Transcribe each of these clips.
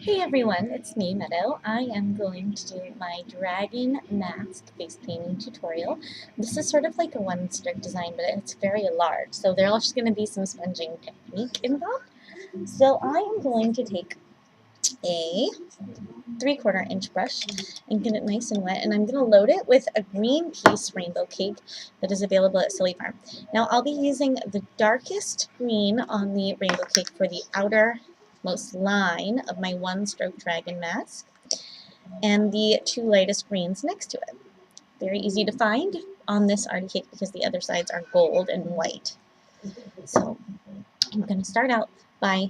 Hey everyone, it's me, Meadow. I am going to do my dragon mask face painting tutorial. This is sort of like a one-stroke design, but it's very large, so there's also going to be some sponging technique involved. So I am going to take a 3/4 inch brush and get it nice and wet, and I'm going to load it with a green piece rainbow cake that is available at Silly Farm. Now I'll be using the darkest green on the rainbow cake for the outermost line of my one-stroke dragon mask, and the two lightest greens next to it. Very easy to find on this arty cake because the other sides are gold and white. So I'm going to start out by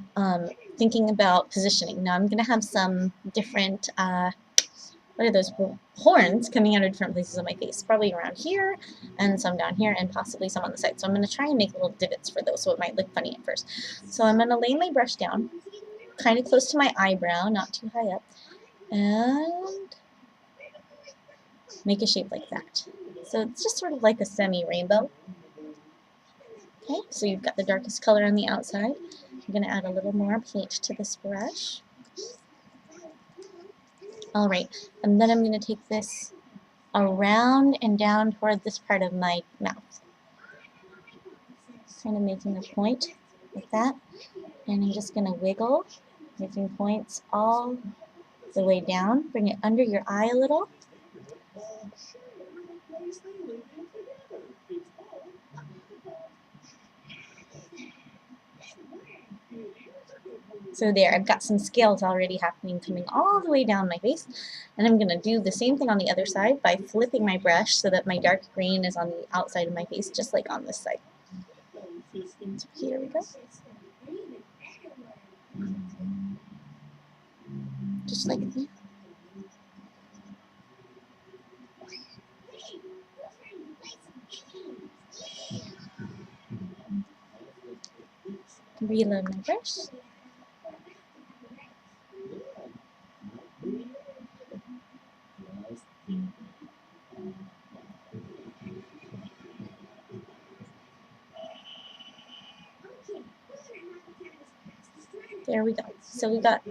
thinking about positioning. Now I'm going to have some different, what are those, horns coming out of different places on my face. Probably around here, and some down here, and possibly some on the side. So I'm going to try and make little divots for those so it might look funny at first. So I'm going to lay my brush down kind of close to my eyebrow, not too high up, and make a shape like that. So it's just sort of like a semi-rainbow. Okay, so you've got the darkest color on the outside. I'm going to add a little more paint to this brush. Alright, and then I'm going to take this around and down toward this part of my mouth. Kind of making a point like that. And I'm just going to wiggle, making points all the way down. Bring it under your eye a little. So there, I've got some scales already happening coming all the way down my face. And I'm going to do the same thing on the other side by flipping my brush so that my dark green is on the outside of my face, just like on this side. So here we go. Just like that. Reload my brush. There we go. So we got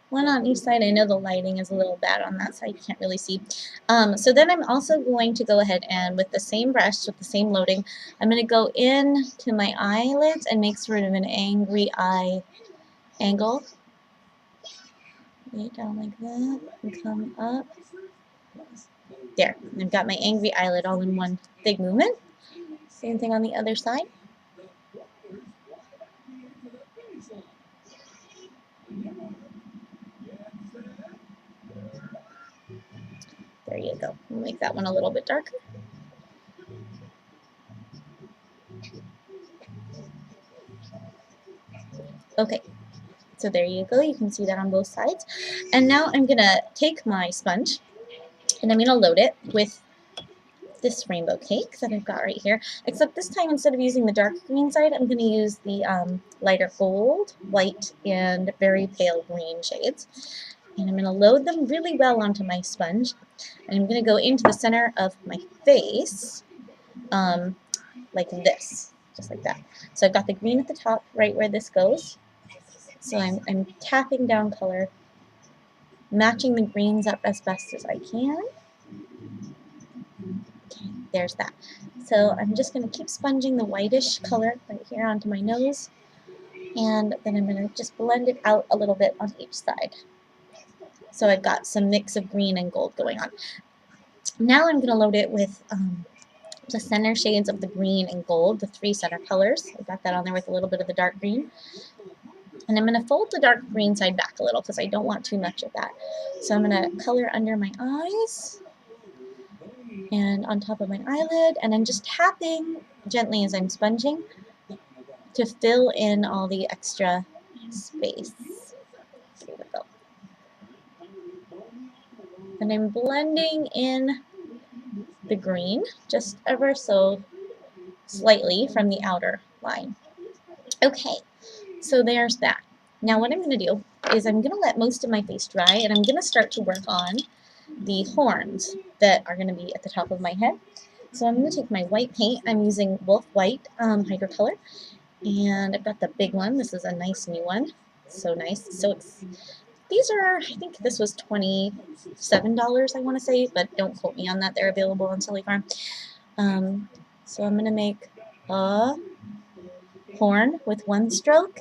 one on each side. I know the lighting is a little bad on that side. You can't really see. So then I'm also going to go ahead and with the same brush, with the same loading, I'm going to go in to my eyelids and make sort of an angry eye angle. Lay it down like that and come up. There. I've got my angry eyelid all in one big movement. Same thing on the other side. There you go. We'll make that one a little bit darker. Okay, so there you go. You can see that on both sides. And now I'm going to take my sponge and I'm going to load it with this rainbow cake that I've got right here. Except this time, instead of using the dark green side, I'm going to use the lighter gold, white, and very pale green shades. And I'm going to load them really well onto my sponge. And I'm going to go into the center of my face like this, just like that. So I've got the green at the top, right where this goes. So I'm tapping down color, matching the greens up as best as I can. Okay, there's that. So I'm just going to keep sponging the whitish color right here onto my nose, and then I'm going to just blend it out a little bit on each side. So I've got some mix of green and gold going on. Now I'm going to load it with the center shades of the green and gold, the three center colors. I've got that on there with a little bit of the dark green. And I'm going to fold the dark green side back a little because I don't want too much of that. So I'm going to color under my eyes and on top of my eyelid, and I'm just tapping gently as I'm sponging to fill in all the extra space. There we go. And I'm blending in the green just ever so slightly from the outer line. Okay, so there's that. Now what I'm going to do is I'm going to let most of my face dry, and I'm going to start to work on the horns that are going to be at the top of my head. So I'm going to take my white paint. I'm using Wolf White Hydrocolor, and I've got the big one. This is a nice new one. So nice. So These are, I think this was $27, I want to say, but don't quote me on that. They're available on Silly Farm. So I'm going to make a horn with one stroke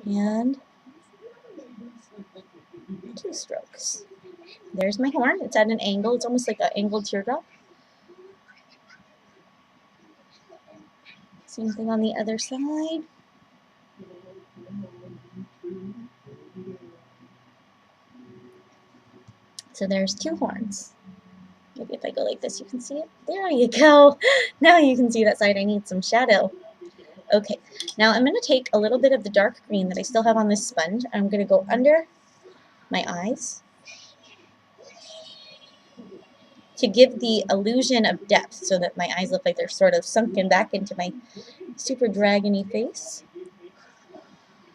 and 2 strokes. There's my horn. It's at an angle. It's almost like an angled teardrop. Same thing on the other side. So there's 2 horns. Maybe if I go like this, you can see it. There you go. Now you can see that side. I need some shadow. Okay, now I'm going to take a little bit of the dark green that I still have on this sponge. I'm going to go under my eyes to give the illusion of depth so that my eyes look like they're sort of sunken back into my super dragony face.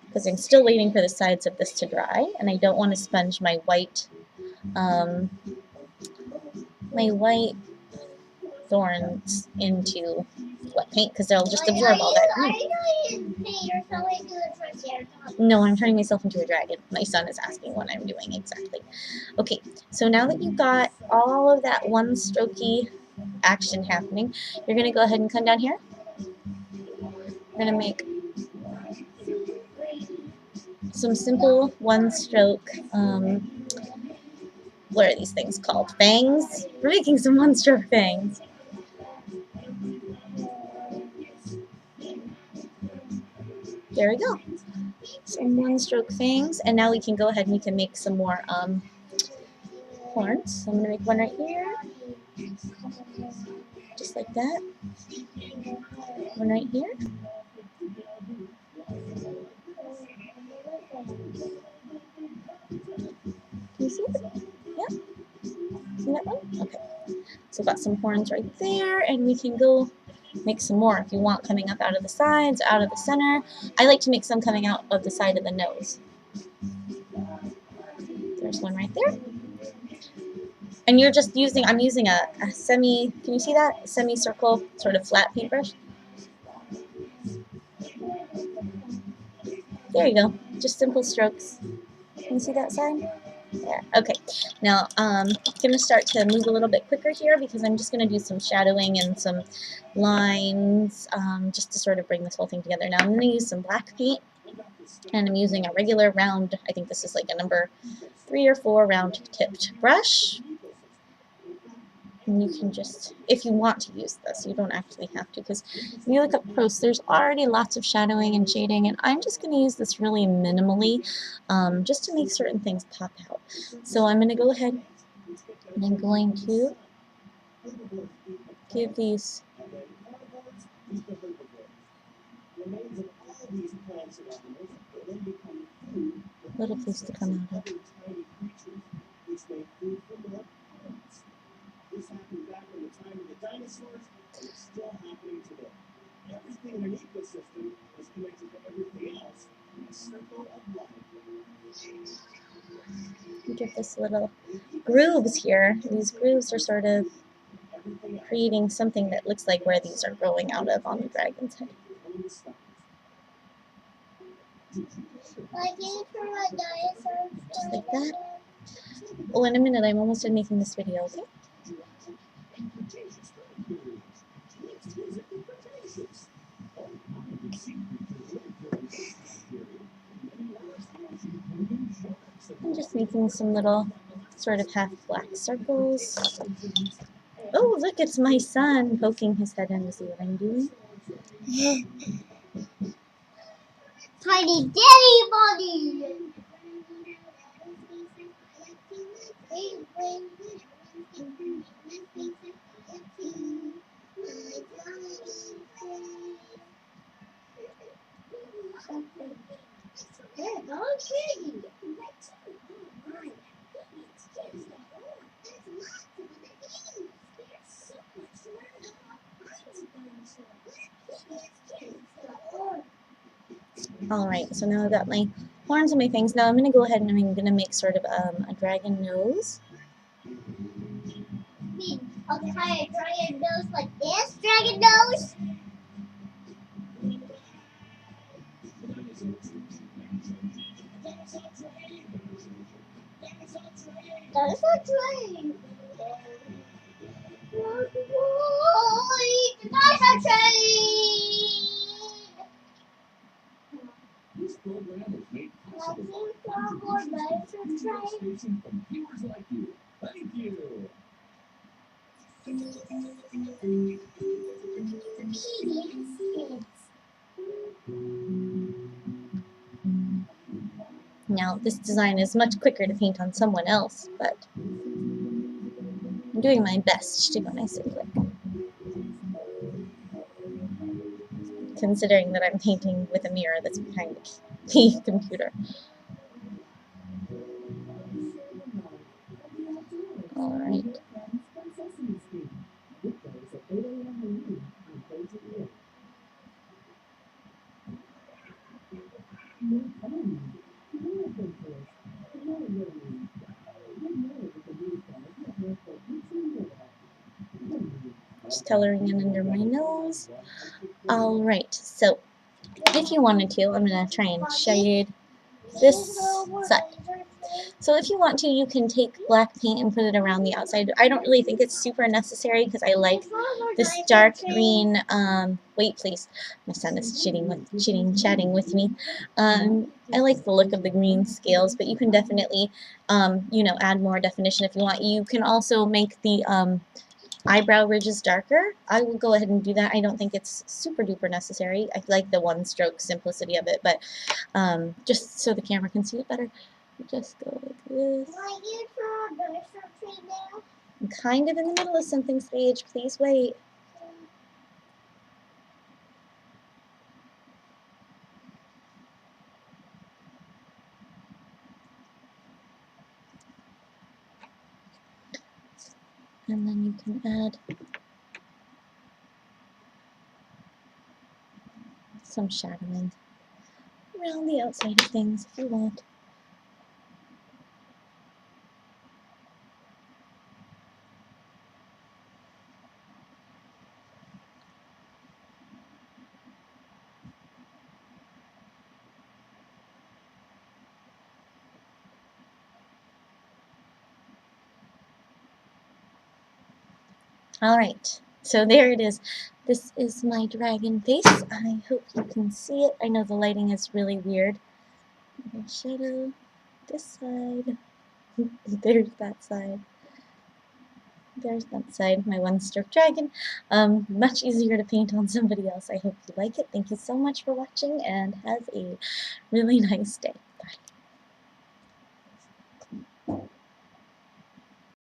Because I'm still waiting for the sides of this to dry, and I don't want to sponge my white thorns into wet paint because they'll just absorb all that green. No, I'm turning myself into a dragon. My son is asking what I'm doing exactly. Okay, so now that you've got all of that one strokey action happening, you're going to go ahead and come down here. We're going to make some simple one stroke, what are these things called? Fangs? We're making some one stroke fangs. There we go. Some one stroke fangs, and now we can go ahead and we can make some more horns. So I'm going to make one right here, just like that. One right here. Can you see it? Yeah? See that one? Okay. So got some horns right there, and we can go make some more if you want, coming up out of the sides, out of the center. I like to make some coming out of the side of the nose. There's one right there. And you're just using, I'm using a semi, can you see that? Semicircle, sort of flat paintbrush. There you go. Just simple strokes. Can you see that side? There. Okay. Now, I'm going to start to move a little bit quicker here because I'm just going to do some shadowing and some lines just to sort of bring this whole thing together. Now, I'm going to use some black paint, and I'm using a regular round, I think this is like a number 3 or 4 round tipped brush. And you can just, if you want to use this, you don't actually have to, because when you look up close, there's already lots of shadowing and shading, and I'm just going to use this really minimally just to make certain things pop out. So I'm going to go ahead and I'm going to give these little place to come out of. This happened back in the time of the dinosaurs. It's still happening today. Everything in an ecosystem is connected to everything else in a circle of life. You get this little grooves here. These grooves are sort of creating something that looks like where these are growing out of on the dragon's head. Just like that. Oh, in a minute, I'm almost done making this video, okay? I'm just making some little sort of half black circles. Oh, look, it's my son poking his head in to see what I'm doing. Tiny daddy body. Alright, so now I've got my horns and my fangs. Now I'm going to go ahead and I'm going to make sort of a dragon nose. I'll try a dragon nose like this, dragon nose. That's a train. That's a train. This program is made possible by contributions to radio station from viewers like you. Thank you. Now, this design is much quicker to paint on someone else, but I'm doing my best to go nice and quick. Considering that I'm painting with a mirror that's behind the computer. Alright. Just coloring in under my nose. Alright, so if you wanted to, I'm going to try and shade this side. So if you want to, you can take black paint and put it around the outside. I don't really think it's super necessary because I like this dark green, wait please, my son is chatting with me. I like the look of the green scales, but you can definitely, you know, add more definition if you want. You can also make the eyebrow ridges darker. I will go ahead and do that. I don't think it's super duper necessary. I like the one stroke simplicity of it, but just so the camera can see it better, just go like this. I'm kind of in the middle of something, Sage. Please wait. And then you can add some shadowing around the outside of things if you want. Alright, so there it is. This is my dragon face. I hope you can see it. I know the lighting is really weird. Shadow this side. There's that side. There's that side, my one-stroke dragon. Much easier to paint on somebody else. I hope you like it. Thank you so much for watching and have a really nice day.